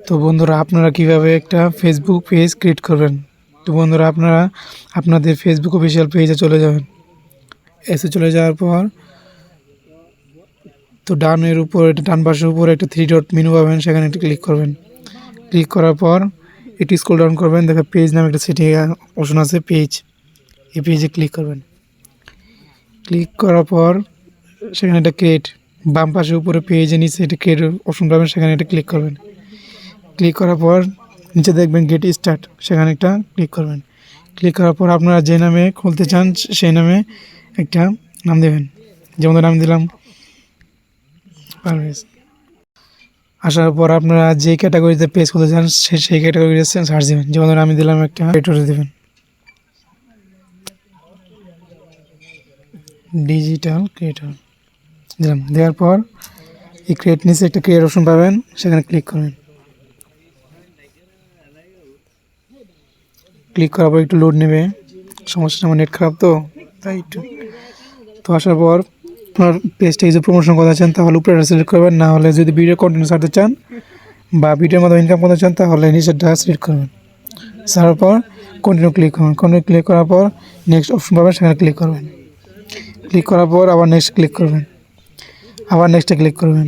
তো বন্ধুরা আপনারা কিভাবে একটা ফেসবুক পেজ ক্রিয়েট করবেন। তো বন্ধুরা আপনারা আপনাদের ফেসবুক অফিসিয়াল পেজে চলে যাবেন। এসে চলে যাওয়ার পর তো ডান পাশের উপরে একটা 3 ডট মেনু পাবেন, সেখানে একটা ক্লিক করবেন। ক্লিক করার পর একটু স্ক্রল ডাউন করবেন, দেখে পেজ নামে একটা সেটিং অপশন আছে, পেজ। এই পেজে ক্লিক করবেন। ক্লিক করার পর সেখানে একটা ক্রিয়েট, বাম পাশের উপরে পেজে নিচে একটা ক্রিয়েট অপশন পাবেন, সেখানে একটা ক্লিক করবেন। ক্লিক করার পর নিচে দেখবেন গেট স্টার্ট, সেখানে একটা ক্লিক করবেন। ক্লিক করার পর আপনারা যে নামে খুলতে চান সেই নামে একটা নাম দেবেন। যেমন নাম দিলাম পারভেজ। আসার পর আপনারা যে ক্যাটাগরিতে পেজ খুলতে চান সেই ক্যাটাগরিতে সার্চ দেবেন। যেমন আমি দিলাম একটা ক্রিয়েটরে দেবেন, ডিজিটাল ক্রিয়েটর দিলাম। দেওয়ার পর এই ক্রিয়েট নিচে একটা ক্রিয়েট অপশন পাবেন, সেখানে ক্লিক করবেন। ক্লিক করার পর একটু লোড নেবে, সমস্যা আমার নেট খারাপ তো তাই একটু। তো আসার পর আপনার পেজটা যদি প্রমোশন করতে চান তাহলে উপরে সিলেক্ট করবেন, না হলে যদি ভিডিও কন্টিনিউ ছাড়তে চান বা ভিডিওর মধ্যে ইনকাম করতে চান তাহলে নিচেরটা সিলেক্ট করবেন। ছাড়ার পর কন্টিনিউ ক্লিক করবেন। কন্টিনিউ ক্লিক করার পর নেক্সট অপশন পাবেন, সেখানে ক্লিক করবেন। ক্লিক করার পর আবার নেক্সট ক্লিক করবেন, আবার নেক্সটে ক্লিক করবেন,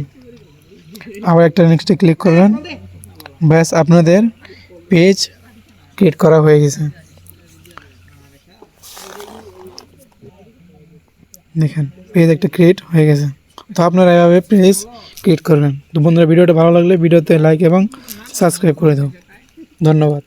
আবার একটা নেক্সটে ক্লিক করবেন। ব্যাস আপনাদের পেজ ক্রিয়েট করা হয়ে গেছে। দেখেন পেজ একটা ক্রিয়েট হয়ে গেছে। তো আপনারা এভাবে পেজ ক্রিয়েট করবেন। তো বন্ধুরা ভিডিওটা ভালো লাগলে ভিডিওতে লাইক এবং সাবস্ক্রাইব করে দাও। ধন্যবাদ।